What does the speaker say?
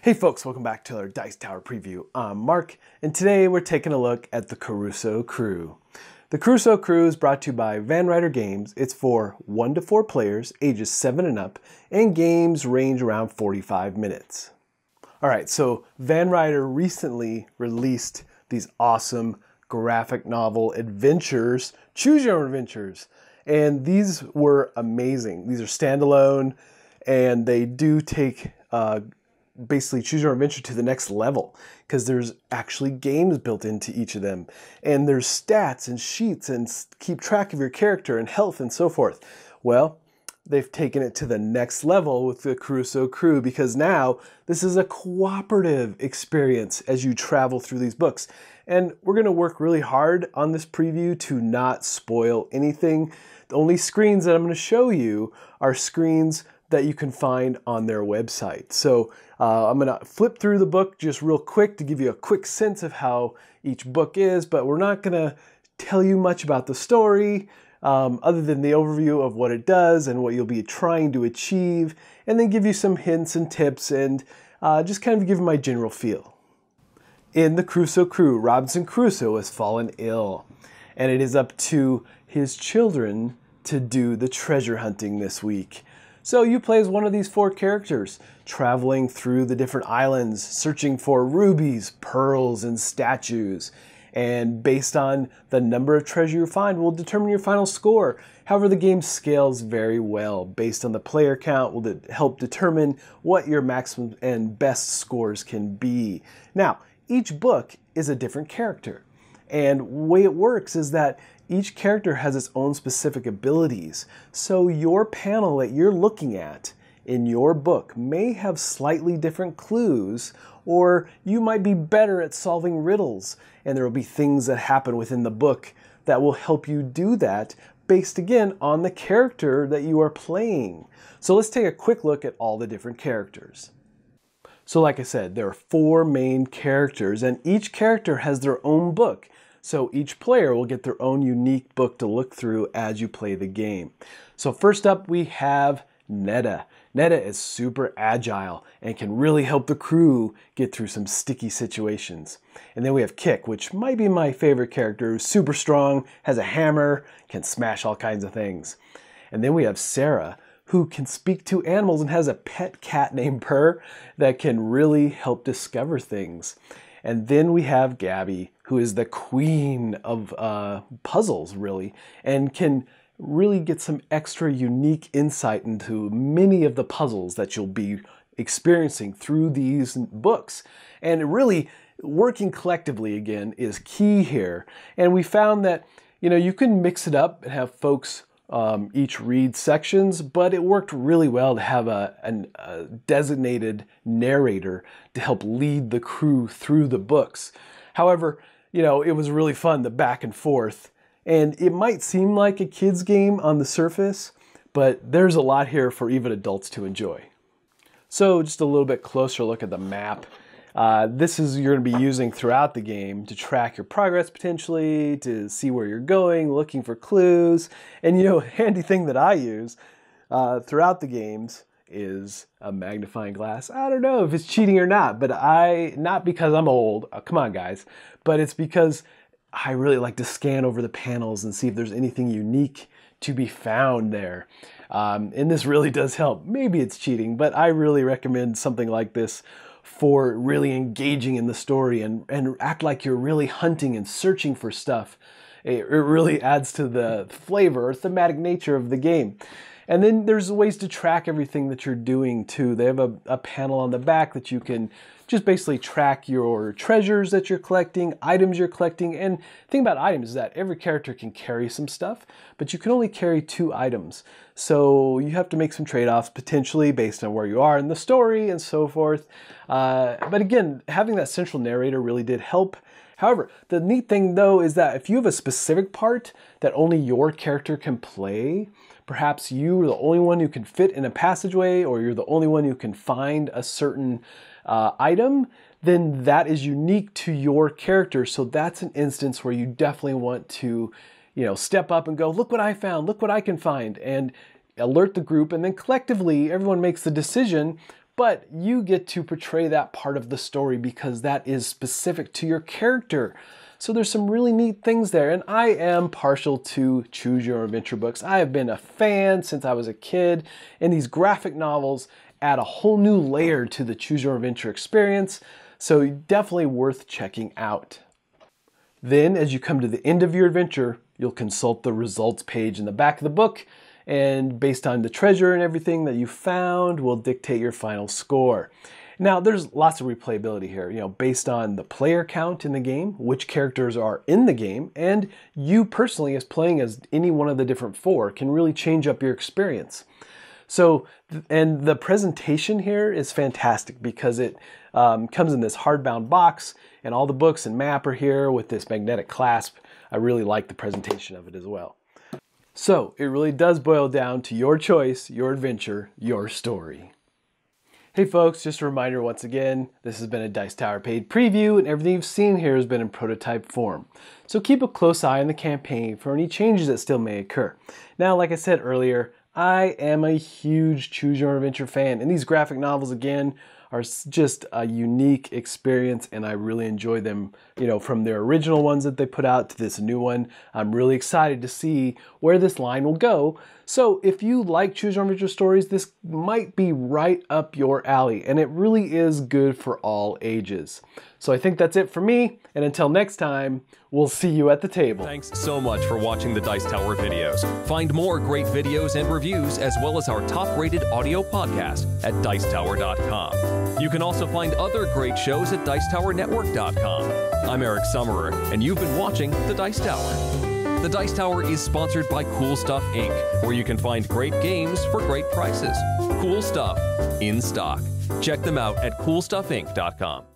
Hey folks, welcome back to our Dice Tower preview. I'm Mark, and today we're taking a look at the Crusoe Crew. The Crusoe Crew is brought to you by Van Ryder Games. It's for 1 to 4 players, ages 7 and up, and games range around 45 minutes. Alright, so Van Ryder recently released these awesome graphic novel adventures, choose your own adventures, and these were amazing. These are standalone, and they do take basically choose your adventure to the next level because there's actually games built into each of them, and there's stats and sheets and keep track of your character and health and so forth. Well, they've taken it to the next level with the Crusoe Crew because now this is a cooperative experience as you travel through these books. And we're going to work really hard on this preview to not spoil anything. The only screens that I'm going to show you are screens that you can find on their website. So I'm gonna flip through the book just real quick to give you a quick sense of how each book is, but we're not gonna tell you much about the story other than the overview of what it does and what you'll be trying to achieve, and then give you some hints and tips and just kind of give you my general feel. In the Crusoe Crew, Robinson Crusoe has fallen ill, and it is up to his children to do the treasure hunting this week. So you play as one of these 4 characters, traveling through the different islands, searching for rubies, pearls, and statues. And based on the number of treasure you find will determine your final score. However, the game scales very well. Based on the player count will help determine what your maximum and best scores can be. Now, each book is a different character. And the way it works is that each character has its own specific abilities. So your panel that you're looking at in your book may have slightly different clues, or you might be better at solving riddles, and there will be things that happen within the book that will help you do that based again on the character that you are playing. So let's take a quick look at all the different characters. So like I said, there are 4 main characters, and each character has their own book. So each player will get their own unique book to look through as you play the game. So first up we have Netta. Netta is super agile and can really help the crew get through some sticky situations. And then we have Kick, which might be my favorite character, who's super strong, has a hammer, can smash all kinds of things. And then we have Sarah, who can speak to animals and has a pet cat named Purr that can really help discover things. And then we have Gabby, who is the queen of puzzles, really, and can really get some extra unique insight into many of the puzzles that you'll be experiencing through these books. And really, working collectively, again, is key here. And we found that, you can mix it up and have folks each read sections, but it worked really well to have a designated narrator to help lead the crew through the books. However, it was really fun, the back and forth, and it might seem like a kid's game on the surface, but there's a lot here for even adults to enjoy. So just a little bit closer look at the map. This is you're going to be using throughout the game to track your progress potentially, to see where you're going, looking for clues. And a handy thing that I use throughout the games is a magnifying glass. I don't know if it's cheating or not, but not because I'm old, come on guys, but it's because I really like to scan over the panels and see if there's anything unique to be found there. And this really does help. Maybe it's cheating, but I really recommend something like this for really engaging in the story and act like you're really hunting and searching for stuff. It really adds to the flavor or thematic nature of the game. And then there's ways to track everything that you're doing too. They have a panel on the back that you can just basically track your treasures that you're collecting, items you're collecting. And the thing about items is that every character can carry some stuff, but you can only carry 2 items. So you have to make some trade-offs potentially based on where you are in the story and so forth. But again, having that central narrator really did help. However, the neat thing though is that if you have a specific part that only your character can play, perhaps you're the only one who can fit in a passageway, or you're the only one who can find a certain item, then that is unique to your character. So that's an instance where you definitely want to, step up and go, look what I found, look what I can find, and alert the group. And then collectively, everyone makes the decision, but you get to portray that part of the story because that is specific to your character. So there's some really neat things there, and I am partial to choose your adventure books. I have been a fan since I was a kid, and these graphic novels add a whole new layer to the choose your adventure experience, so definitely worth checking out. Then, as you come to the end of your adventure, you'll consult the results page in the back of the book, and based on the treasure and everything that you found will dictate your final score. Now, there's lots of replayability here, based on the player count in the game, which characters are in the game, and you personally as playing as any one of the different 4 can really change up your experience. So, and the presentation here is fantastic because it comes in this hardbound box, and all the books and map are here with this magnetic clasp. I really like the presentation of it as well. So, it really does boil down to your choice, your adventure, your story. Hey folks, just a reminder once again, this has been a Dice Tower paid preview, and everything you've seen here has been in prototype form. So keep a close eye on the campaign for any changes that still may occur. Now, like I said earlier, I am a huge Choose Your Own Adventure fan, and these graphic novels, again, are just a unique experience, and I really enjoy them, from their original ones that they put out to this new one. I'm really excited to see where this line will go. So if you like Choose Your Own Adventure stories, this might be right up your alley, and it really is good for all ages. So I think that's it for me, and until next time, we'll see you at the table. Thanks so much for watching the Dice Tower videos. Find more great videos and reviews, as well as our top-rated audio podcast at Dicetower.com. You can also find other great shows at Dicetowernetwork.com. I'm Eric Summerer, and you've been watching The Dice Tower. The Dice Tower is sponsored by Cool Stuff Inc., where you can find great games for great prices. Cool stuff in stock. Check them out at CoolStuffInc.com.